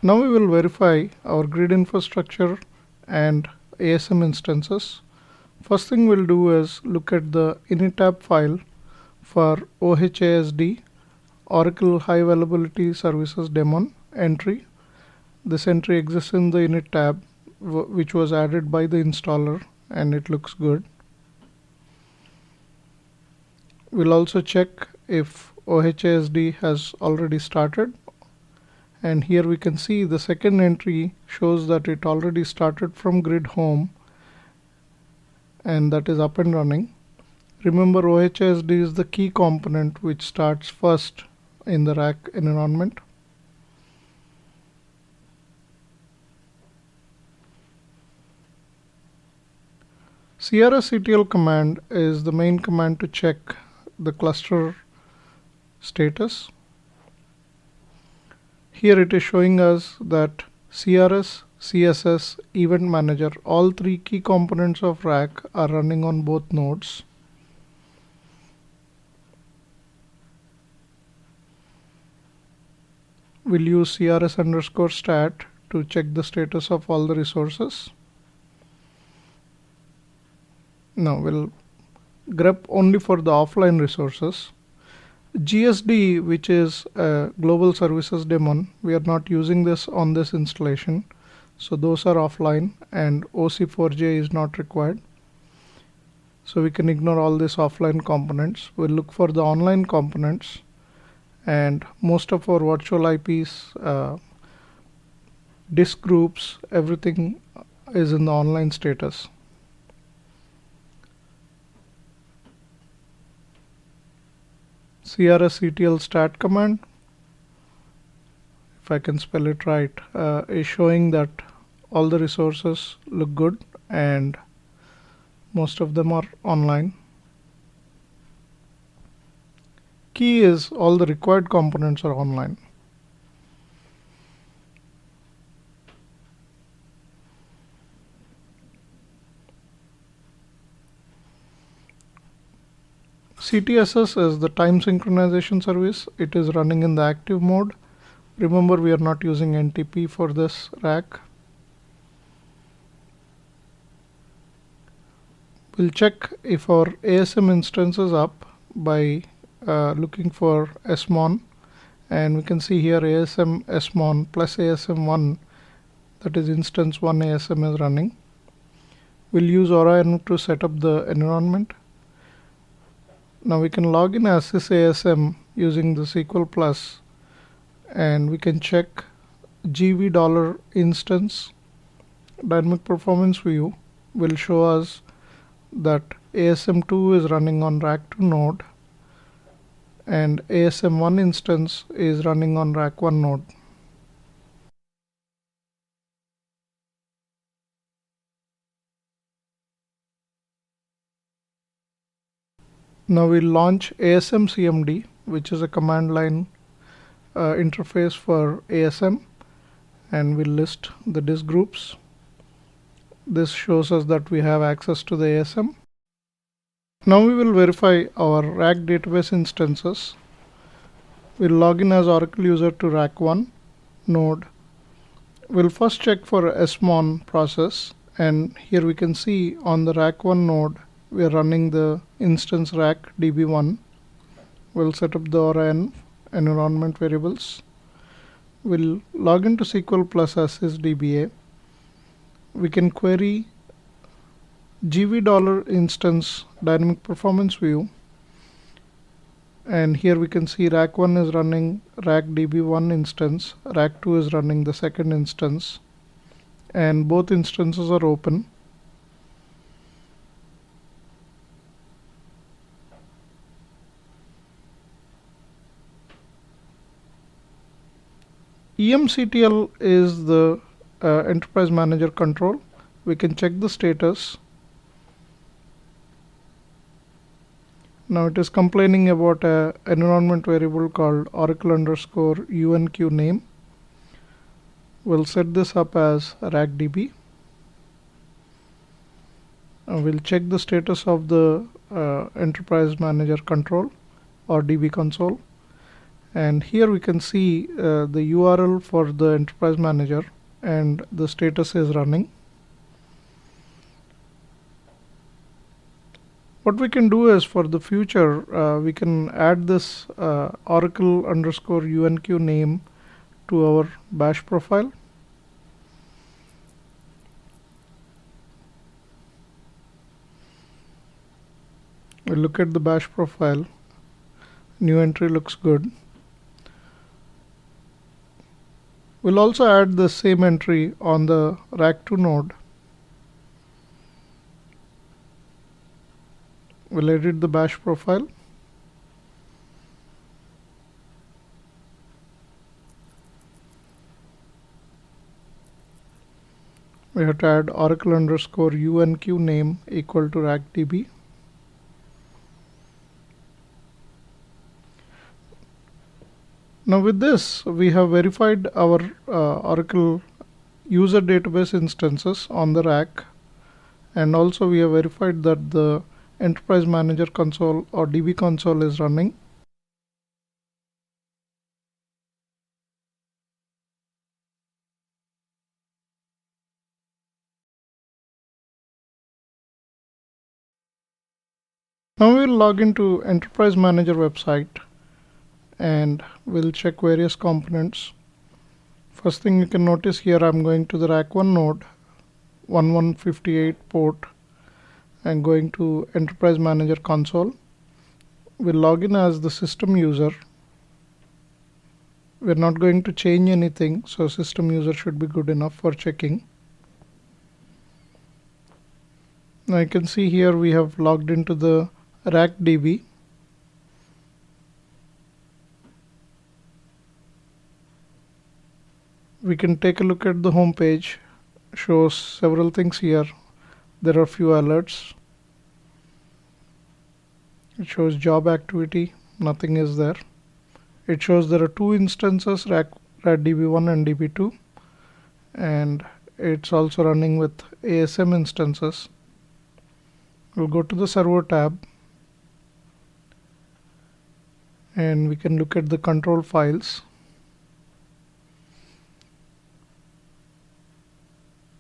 Now we will verify our grid infrastructure and ASM instances. First thing we'll do is look at the init tab file for OHASD, Oracle High Availability Services Daemon entry. This entry exists in the init tab, which was added by the installer, and it looks good. We'll also check if OHASD has already started. And here we can see the second entry shows that it already started from grid home and that is up and running. Remember, OHASD is the key component which starts first in the RAC environment. CRSCTL command is the main command to check the cluster status. Here it is showing us that CRS, CSS, Event Manager, all three key components of RAC are running on both nodes. We'll use CRS_stat to check the status of all the resources. Now we'll grep only for the offline resources. GSD, which is a global services daemon, we are not using this on this installation, so those are offline, and OC4J is not required, so we can ignore all these offline components. We'll look for the online components, and most of our virtual IPs, disk groups, everything is in the online status. CRSCTL stat command, if I can spell it right, is showing that all the resources look good and most of them are online. Key is all the required components are online. CTSS is the time synchronization service. It is running in the active mode. Remember, we are not using NTP for this RAC. We'll check if our ASM instance is up by looking for SMON, and we can see here ASM SMON plus ASM1, that is instance 1 ASM is running. We'll use Aura-env to set up the environment. Now we can log in as sysASM using the SQL Plus, and we can check $GV instance. Dynamic performance view will show us that ASM2 is running on RAC2 node and ASM1 instance is running on RAC1 node. Now we'll launch ASM CMD, which is a command line interface for ASM, and we'll list the disk groups. This shows us that we have access to the ASM. Now we will verify our RAC database instances. We'll log in as Oracle user to RAC1 node. We'll first check for SMON process, and here we can see on the RAC1 node we are running the instance RAC db1. We'll set up the Aura-env environment variables. We'll log into SQL Plus as sysdba. We can query $GV instance dynamic performance view, and here we can see RAC1 is running RAC db1 instance, RAC2 is running the second instance, and both instances are open. EMCTL is the enterprise manager control. We can check the status. Now it is complaining about an environment variable called Oracle_UNQ name. We'll set this up as RACDB. We'll check the status of the enterprise manager control or DB console, And here we can see the URL for the enterprise manager and the status is running. What we can do is, for the future, we can add this Oracle_UNQ name to our bash profile. We look at the bash profile. New entry looks good. We'll also add the same entry on the RAC2 node. We'll edit the bash profile. We have to add Oracle_UNQ name equal to RACDB. Now with this, we have verified our Oracle user database instances on the RAC, and also we have verified that the Enterprise Manager console or DB console is running. Now we'll log into Enterprise Manager website and we'll check various components. First thing you can notice here, I'm going to the RAC1 node, 1158 port, and going to Enterprise Manager console. We'll log in as the system user. We're not going to change anything, so system user should be good enough for checking. Now you can see here we have logged into the RACDB. We can take a look at the home page. Shows several things here. There are a few alerts. It shows job activity. Nothing is there. It shows there are two instances, RACDB1 and DB2, and it's also running with ASM instances. We'll go to the server tab and we can look at the control files.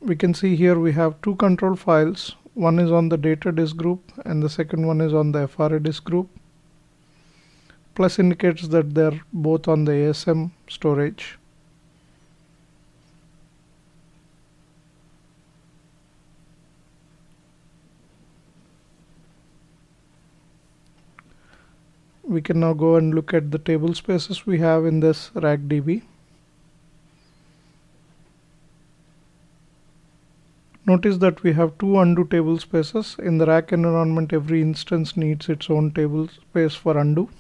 We can see here we have two control files. One is on the data disk group and the second one is on the FRA disk group. Plus indicates that they're both on the ASM storage. We can now go and look at the table spaces we have in this RACDB. Notice that we have two undo table spaces. In the RAC environment, every instance needs its own table space for undo.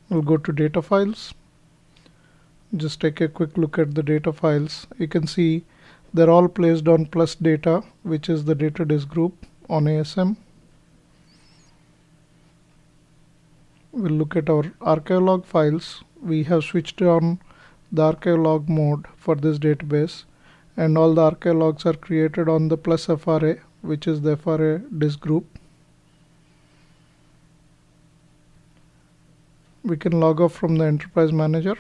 We'll go to data files. Just take a quick look at the data files. You can see they're all placed on plus data, which is the data disk group on ASM. We'll look at our archive log files. We have switched on the archive log mode for this database, and all the archive logs are created on the plus FRA, which is the FRA disk group. We can log off from the Enterprise Manager.